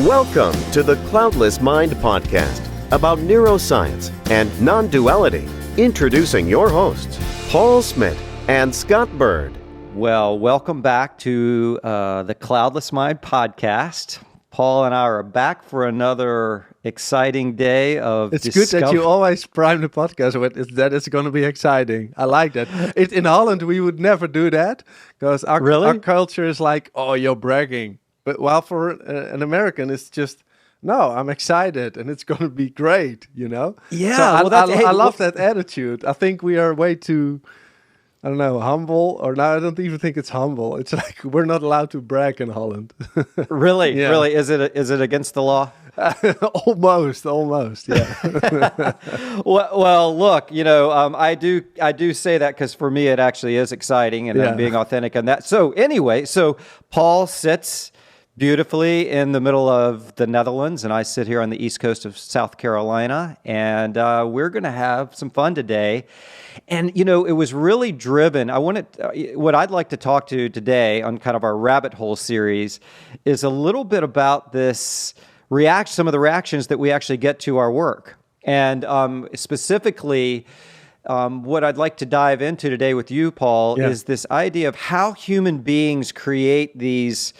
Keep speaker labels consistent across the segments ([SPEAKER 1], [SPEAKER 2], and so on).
[SPEAKER 1] Welcome to the Cloudless Mind podcast about neuroscience and non-duality. Introducing your hosts, Paul Smit and Scott Byrd.
[SPEAKER 2] Well, welcome back to the Cloudless Mind podcast. Paul and I are back for another exciting day of
[SPEAKER 3] It's good that you always prime the podcast with that it's going to be exciting. I like that. In Holland, we would never do that because our culture is like, oh, you're bragging. But while for an American, it's just, no, I'm excited and it's going to be great, you know?
[SPEAKER 2] Yeah.
[SPEAKER 3] So I love that attitude. I think we are way too, I don't know, humble. Or no, I don't even think it's humble. It's like we're not allowed to brag in Holland.
[SPEAKER 2] Really? Yeah. Really? Is it against the law?
[SPEAKER 3] Almost, yeah.
[SPEAKER 2] well, look, I do say that because for me it actually is exciting, and I'm being authentic on that. So anyway, Paul sits beautifully in the middle of the Netherlands, and I sit here on the east coast of South Carolina, and we're going to have some fun today. And, it was really driven. What I'd like to talk to today on kind of our rabbit hole series is a little bit about this some of the reactions that we actually get to our work. And specifically, what I'd like to dive into today with you, Paul, is this idea of how human beings create these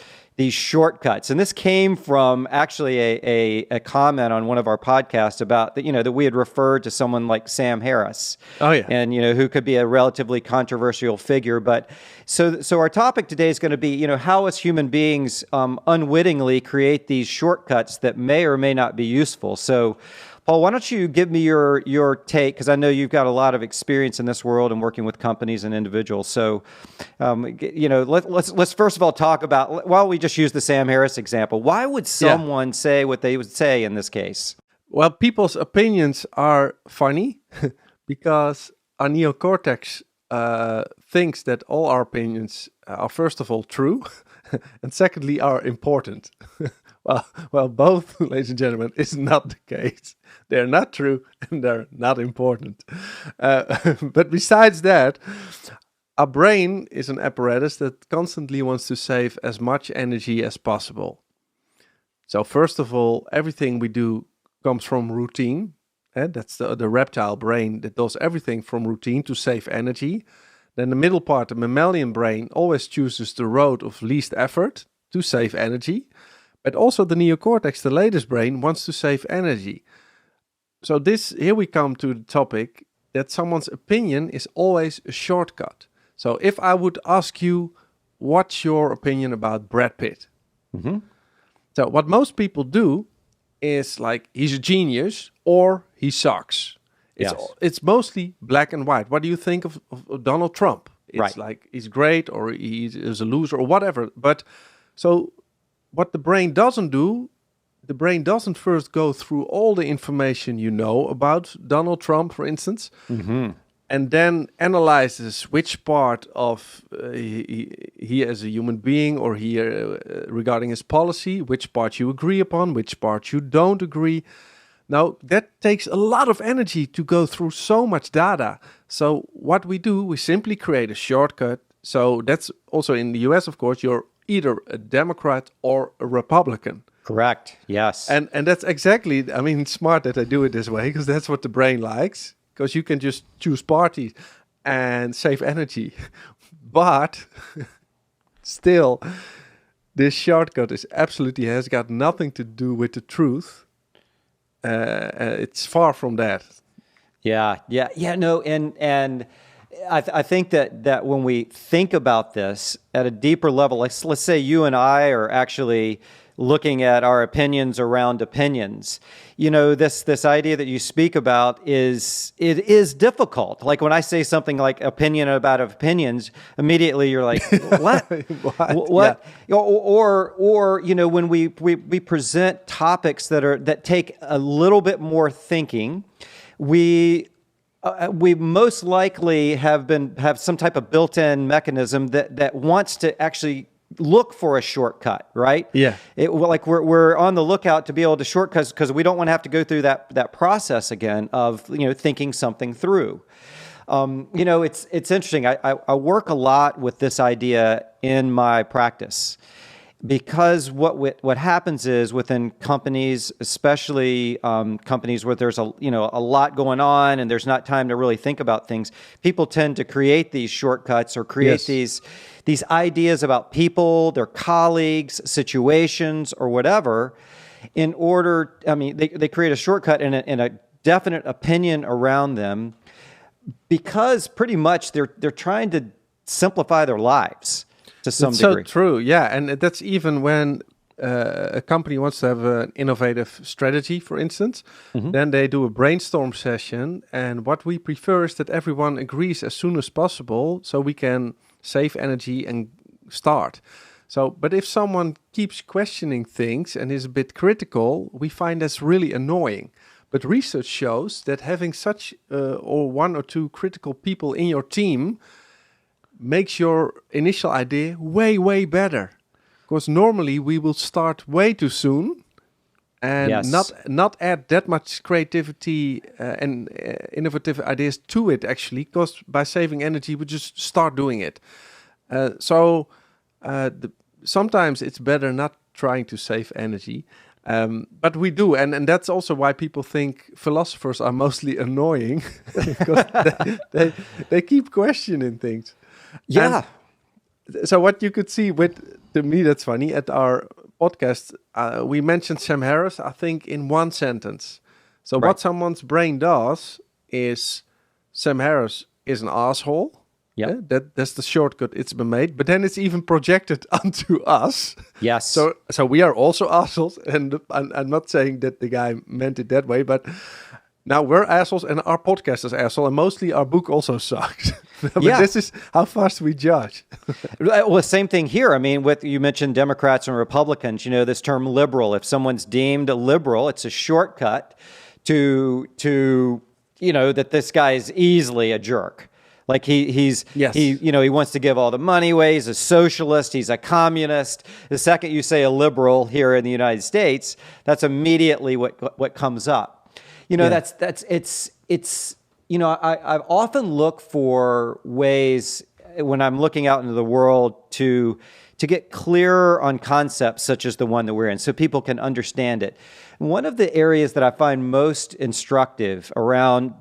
[SPEAKER 2] shortcuts. And this came from actually a comment on one of our podcasts about that we had referred to someone like Sam Harris.
[SPEAKER 3] Oh yeah.
[SPEAKER 2] And who could be a relatively controversial figure. But so our topic today is going to be, how as human beings unwittingly create these shortcuts that may or may not be useful. So Paul, why don't you give me your take, because I know you've got a lot of experience in this world and working with companies and individuals. So, let's first of all talk about, why don't we just use the Sam Harris example? Why would someone say what they would say in this case?
[SPEAKER 3] Well, people's opinions are funny because our neocortex thinks that all our opinions are, first of all, true, and secondly, are important. Well, both, ladies and gentlemen, is not the case. They're not true and they're not important. But besides that, our brain is an apparatus that constantly wants to save as much energy as possible. So first of all, everything we do comes from routine. That's the reptile brain that does everything from routine to save energy. Then the middle part, the mammalian brain, always chooses the road of least effort to save energy. But also the neocortex, the latest brain, wants to save energy. So here we come to the topic that someone's opinion is always a shortcut. So if I would ask you, what's your opinion about Brad Pitt?
[SPEAKER 2] Mm-hmm.
[SPEAKER 3] So what most people do is like, he's a genius or he sucks. It's mostly black and white. What do you think of Donald Trump? It's like he's great or he is a loser or whatever. But so what the brain doesn't do, the brain doesn't first go through all the information you know about Donald Trump, for instance, and then analyzes which part of he as a human being or he regarding his policy, which part you agree upon, which part you don't agree. Now, that takes a lot of energy to go through so much data. So what we do, we simply create a shortcut. So that's also in the US, of course, you're either a Democrat or a Republican.
[SPEAKER 2] Correct. Yes.
[SPEAKER 3] And that's exactly, it's smart that I do it this way because that's what the brain likes, because you can just choose parties and save energy. But still, this shortcut has got nothing to do with the truth. It's far from that.
[SPEAKER 2] No, and I think that when we think about this at a deeper level, let's say you and I are actually looking at our opinions around opinions. This idea that you speak about is difficult. Like when I say something like opinion about opinions, immediately you're like, what? What? Yeah. Or when we present topics that take a little bit more thinking, we most likely have some type of built-in mechanism that wants to actually look for a shortcut, right?
[SPEAKER 3] Yeah.
[SPEAKER 2] We're on the lookout to be able to shortcuts because we don't want to have to go through that process again of thinking something through. It's interesting. I work a lot with this idea in my practice. because what happens is within companies, especially companies where there's a lot going on and there's not time to really think about things, people tend to create these shortcuts or create these ideas about people, their colleagues, situations, or whatever. In order, they create a shortcut and a definite opinion around them because pretty much they're trying to simplify their lives to some degree.
[SPEAKER 3] So true, yeah, and that's even when a company wants to have an innovative strategy, for instance, then they do a brainstorm session, and what we prefer is that everyone agrees as soon as possible so we can save energy and start. So, but if someone keeps questioning things and is a bit critical, we find that's really annoying. But research shows that having such or one or two critical people in your team makes your initial idea way, way better. Because normally we will start way too soon and not add that much creativity and innovative ideas to it, actually, because by saving energy, we just start doing it. Sometimes it's better not trying to save energy. But we do, and that's also why people think philosophers are mostly annoying, because they keep questioning things.
[SPEAKER 2] Yeah.
[SPEAKER 3] And so what you could see to me, that's funny, at our podcast, we mentioned Sam Harris, I think, in one sentence. So what someone's brain does is Sam Harris is an asshole. Yeah, that's the shortcut it's been made. But then it's even projected onto us.
[SPEAKER 2] Yes.
[SPEAKER 3] So we are also assholes. And I'm not saying that the guy meant it that way, but now we're assholes and our podcast is asshole. And mostly our book also sucks. But this is how fast we judge.
[SPEAKER 2] Well, same thing here. I mean, you mentioned Democrats and Republicans, this term liberal. If someone's deemed a liberal, it's a shortcut to that this guy is easily a jerk. Like he wants to give all the money away. He's a socialist. He's a communist. The second you say a liberal here in the United States, that's immediately what comes up. I often look for ways when I'm looking out into the world to get clearer on concepts such as the one that we're in, so people can understand it. One of the areas that I find most instructive around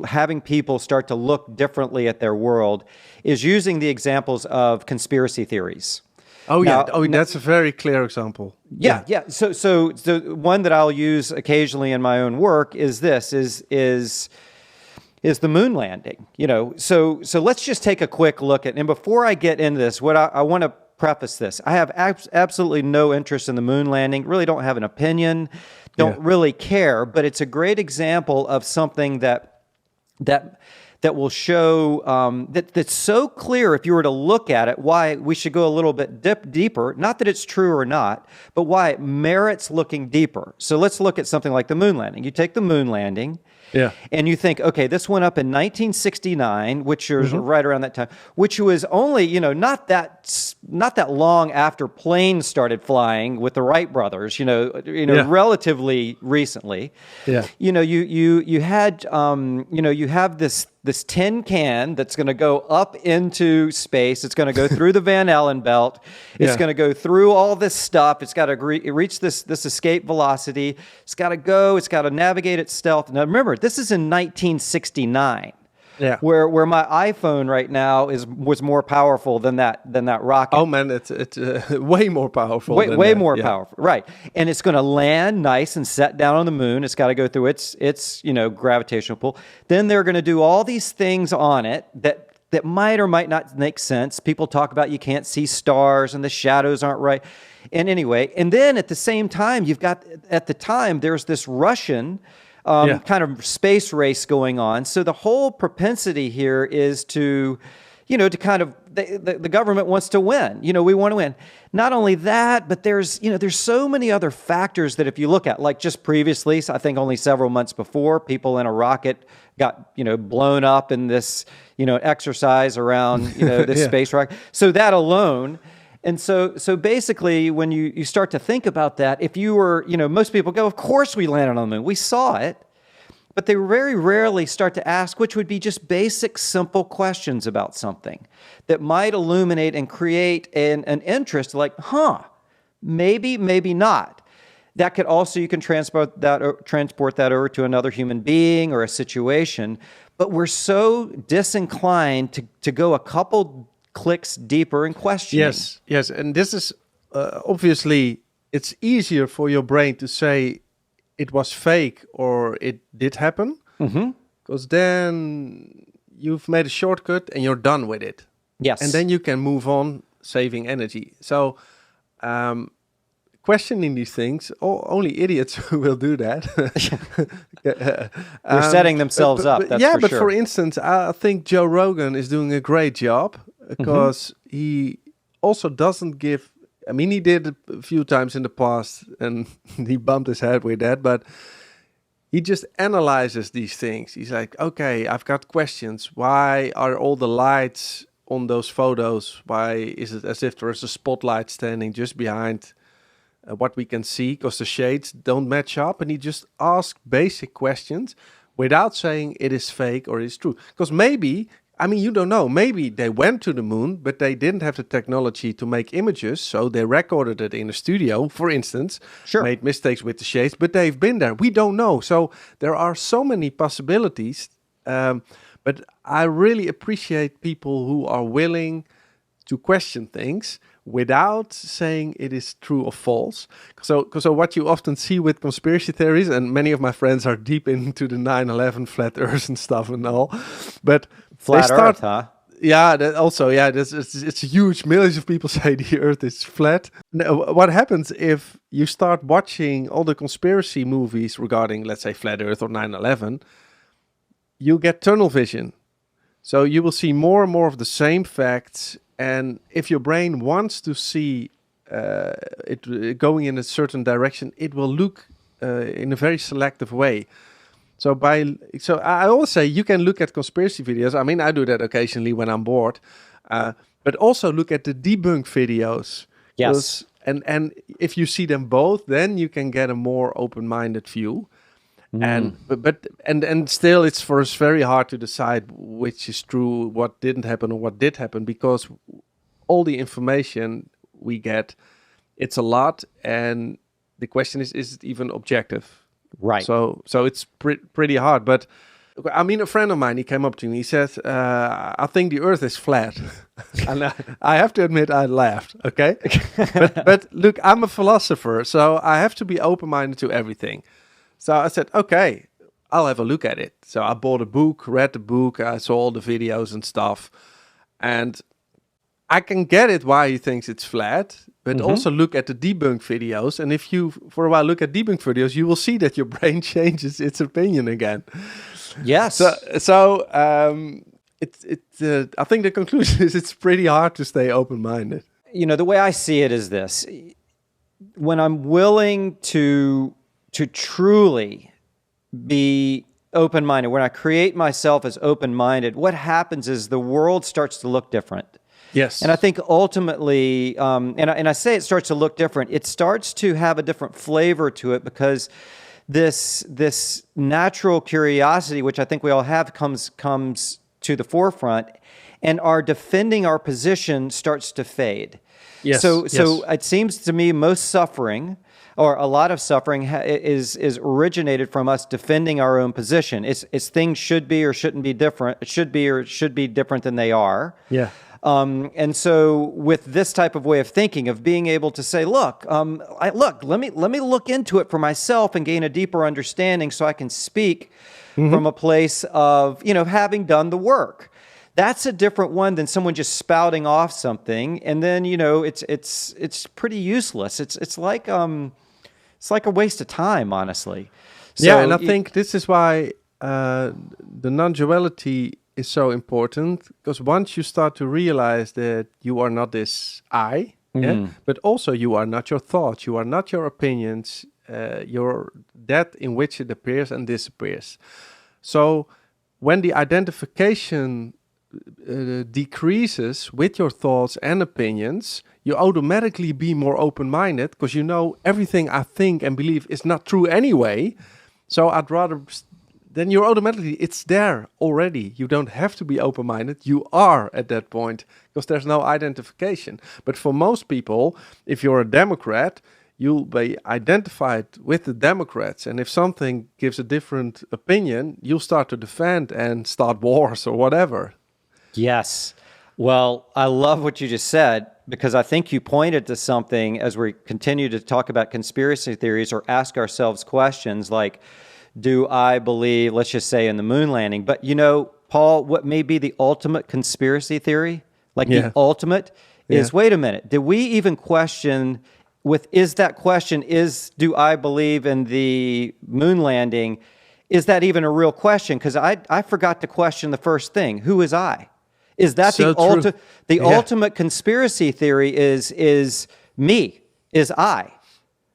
[SPEAKER 2] having people start to look differently at their world is using the examples of conspiracy theories.
[SPEAKER 3] That's a very clear example.
[SPEAKER 2] Yeah. So the one that I'll use occasionally in my own work is the moon landing. So let's just take a quick look at. And before I get into this, what I want to preface this: I have absolutely no interest in the moon landing. Really, don't have an opinion. Don't really care. But it's a great example of something that will show that's so clear if you were to look at it, why we should go a little bit deeper. Not that it's true or not, but why it merits looking deeper. So let's look at something like the moon landing. You take the moon landing, and you think, okay, this went up in 1969, which was right around that time, which was only not that long after planes started flying with the Wright brothers. Relatively recently. Yeah. You have this tin can that's going to go up into space. It's going to go through the Van Allen belt. It's going to go through all this stuff. It's got to reach this escape velocity. It's got to go. It's got to navigate its stealth. Now, remember, this is in 1969. Yeah. Where my iPhone right now was more powerful than that rocket.
[SPEAKER 3] Oh man, it's way more powerful.
[SPEAKER 2] Way more powerful, right? And it's going to land nice and set down on the moon. It's got to go through its gravitational pull. Then they're going to do all these things on it that might or might not make sense. People talk about you can't see stars and the shadows aren't right. And anyway, and then at the same time, there's this Russian kind of space race going on. So the whole propensity here is to kind of, the government wants to win. We want to win. Not only that, but there's so many other factors that if you look at, like just previously, so I think only several months before, people in a rocket got, blown up in this, exercise around, this space rocket. So that alone. And so basically, when you start to think about that, if you were, most people go, of course we landed on the moon. We saw it. But they very rarely start to ask, which would be just basic, simple questions about something that might illuminate and create an interest like, Maybe, maybe not. That could also, you can transport that over to another human being or a situation. But we're so disinclined to go a couple clicks deeper in questioning.
[SPEAKER 3] Yes. And this is obviously, it's easier for your brain to say it was fake or it did happen. Because then you've made a shortcut and you're done with it.
[SPEAKER 2] Yes.
[SPEAKER 3] And then you can move on, saving energy. So questioning these things, only idiots will do that.
[SPEAKER 2] They're setting themselves up, that's for sure.
[SPEAKER 3] For instance, I think Joe Rogan is doing a great job because he also doesn't give... I mean, he did it a few times in the past and he bumped his head with that, but he just analyzes these things. He's like, okay, I've got questions. Why are all the lights on those photos? Why is it as if there is a spotlight standing just behind what we can see? Because the shades don't match up. And he just asks basic questions without saying it is fake or it's true. Because maybe... I mean, you don't know. Maybe they went to the moon, but they didn't have the technology to make images, so they recorded it in a studio, for instance.
[SPEAKER 2] Sure.
[SPEAKER 3] Made mistakes with the shades, but they've been there. We don't know. So there are so many possibilities. But I really appreciate people who are willing to question things without saying it is true or false. So what you often see with conspiracy theories, and many of my friends are deep into the 9/11 flat earth and stuff and all, but
[SPEAKER 2] Flat Earth, huh?
[SPEAKER 3] Yeah, that also, yeah, it's huge. Millions of people say the Earth is flat. Now, what happens if you start watching all the conspiracy movies regarding, let's say, flat Earth or 9/11? You get tunnel vision. So you will see more and more of the same facts. And if your brain wants to see it going in a certain direction, it will look in a very selective way. So I always say you can look at conspiracy videos. I mean, I do that occasionally when I'm bored, but also look at the debunk videos.
[SPEAKER 2] Yes.
[SPEAKER 3] And if you see them both, then you can get a more open-minded view. And still, it's for us very hard to decide which is true, what didn't happen, or what did happen, because all the information we get, it's a lot, and the question is it even objective?
[SPEAKER 2] Right.
[SPEAKER 3] So it's pretty hard. But I mean, a friend of mine, he came up to me. He said, "I think the Earth is flat," and I have to admit, I laughed. Okay, but look, I'm a philosopher, so I have to be open-minded to everything. So I said, "Okay, I'll have a look at it." So I bought a book, read the book, I saw all the videos and stuff, and I can get it why he thinks it's flat, but also look at the debunk videos. And if you, for a while, look at debunk videos, you will see that your brain changes its opinion again.
[SPEAKER 2] Yes.
[SPEAKER 3] So I think the conclusion is it's pretty hard to stay open-minded.
[SPEAKER 2] You know, the way I see it is this. When I'm willing to truly be open-minded, when I create myself as open-minded, what happens is the world starts to look different.
[SPEAKER 3] Yes.
[SPEAKER 2] And I think ultimately, and I say it starts to look different, it starts to have a different flavor to it, because this natural curiosity, which I think we all have, comes to the forefront, and our defending our position starts to fade.
[SPEAKER 3] Yes.
[SPEAKER 2] So it seems to me most suffering, or a lot of suffering, is originated from us defending our own position. It's things should be or shouldn't be different. It should be or should be different than they are.
[SPEAKER 3] Yeah.
[SPEAKER 2] And so with this type of way of thinking, of being able to say, look, let me look into it for myself and gain a deeper understanding, so I can speak from a place of, having done the work. That's a different one than someone just spouting off something, and then it's pretty useless. It's like a waste of time, honestly. So
[SPEAKER 3] yeah, and I think this is why the non-duality is so important, because once you start to realize that you are not this I, but also you are not your thoughts, you are not your opinions, you're that in which it appears and disappears. So when the identification decreases with your thoughts and opinions, you automatically be more open-minded, because everything I think and believe is not true anyway. So I'd rather then you're automatically, it's there already. You don't have to be open-minded. You are at that point because there's no identification. But for most people, if you're a Democrat, you'll be identified with the Democrats. And if something gives a different opinion, you'll start to defend and start wars or whatever.
[SPEAKER 2] Yes. Well, I love what you just said, because I think you pointed to something as we continue to talk about conspiracy theories or ask ourselves questions like, do I believe, let's just say, in the moon landing? But Paul, what may be the ultimate conspiracy theory? Like the ultimate is, wait a minute, did we even question do I believe in the moon landing? Is that even a real question? Because I forgot to question the first thing. Who is I? Is that
[SPEAKER 3] so
[SPEAKER 2] the ultimate conspiracy theory is me, is I.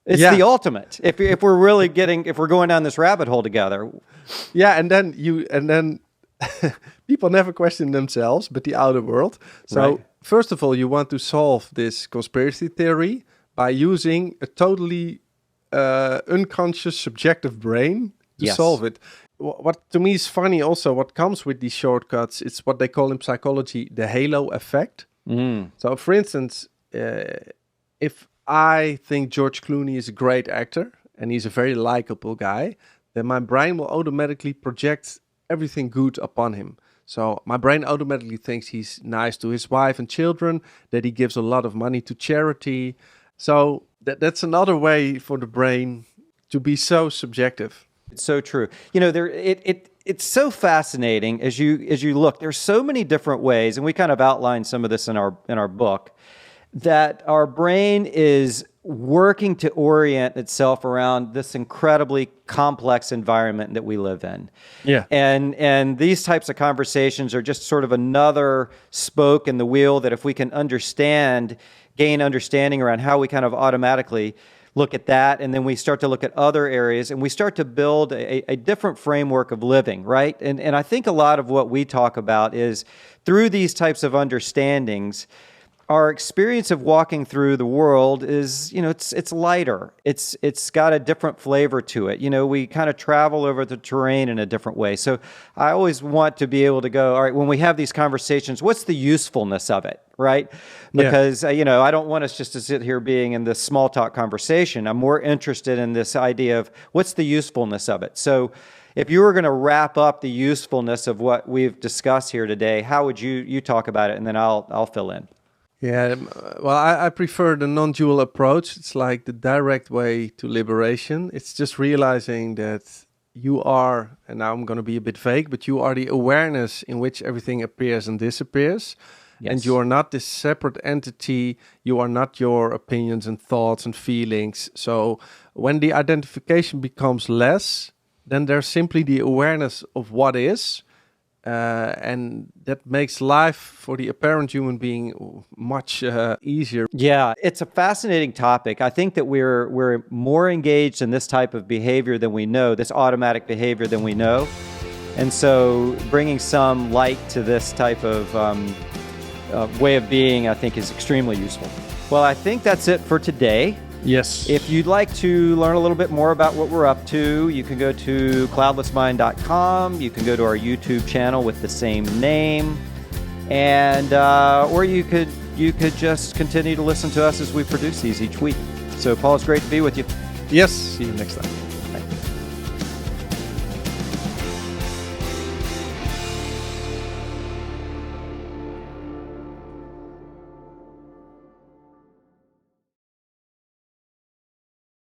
[SPEAKER 2] It's the ultimate. If we're going down this rabbit hole together.
[SPEAKER 3] Yeah, and then people never question themselves, but the outer world. So first of all, you want to solve this conspiracy theory by using a totally unconscious, subjective brain to solve it. What to me is funny also, what comes with these shortcuts, it's what they call in psychology the halo effect. So for instance, if I think George Clooney is a great actor and he's a very likable guy, then my brain will automatically project everything good upon him. So my brain automatically thinks he's nice to his wife and children, that he gives a lot of money to charity. So that's another way for the brain to be so subjective.
[SPEAKER 2] It's so true. It's so fascinating as you look. There's so many different ways, and we kind of outlined some of this in our book, that our brain is working to orient itself around this incredibly complex environment that we live in.
[SPEAKER 3] Yeah.
[SPEAKER 2] And these types of conversations are just sort of another spoke in the wheel that if we can gain understanding around how we kind of automatically look at that, and then we start to look at other areas, and we start to build a different framework of living, right? And I think a lot of what we talk about is through these types of understandings, our experience of walking through the world is, it's lighter. It's got a different flavor to it. We kind of travel over the terrain in a different way. So I always want to be able to go, all right, when we have these conversations, what's the usefulness of it, right? Because, I don't want us just to sit here being in this small talk conversation. I'm more interested in this idea of what's the usefulness of it. So if you were going to wrap up the usefulness of what we've discussed here today, how would you talk about it? And then I'll fill in.
[SPEAKER 3] Yeah, well, I prefer the non-dual approach. It's like the direct way to liberation. It's just realizing that you are, and now I'm going to be a bit vague, but you are the awareness in which everything appears and disappears. Yes. And you are not this separate entity. You are not your opinions and thoughts and feelings. So when the identification becomes less, then there's simply the awareness of what is. And that makes life for the apparent human being much easier.
[SPEAKER 2] Yeah, it's a fascinating topic. I think that we're more engaged in this type of behavior than we know, this automatic behavior than we know. And so bringing some light to this type of way of being, I think, is extremely useful. Well, I think that's it for today.
[SPEAKER 3] Yes.
[SPEAKER 2] If you'd like to learn a little bit more about what we're up to, you can go to cloudlessmind.com. You can go to our YouTube channel with the same name, and or you could just continue to listen to us as we produce these each week. So, Paul, it's great to be with you.
[SPEAKER 3] Yes. See you next time.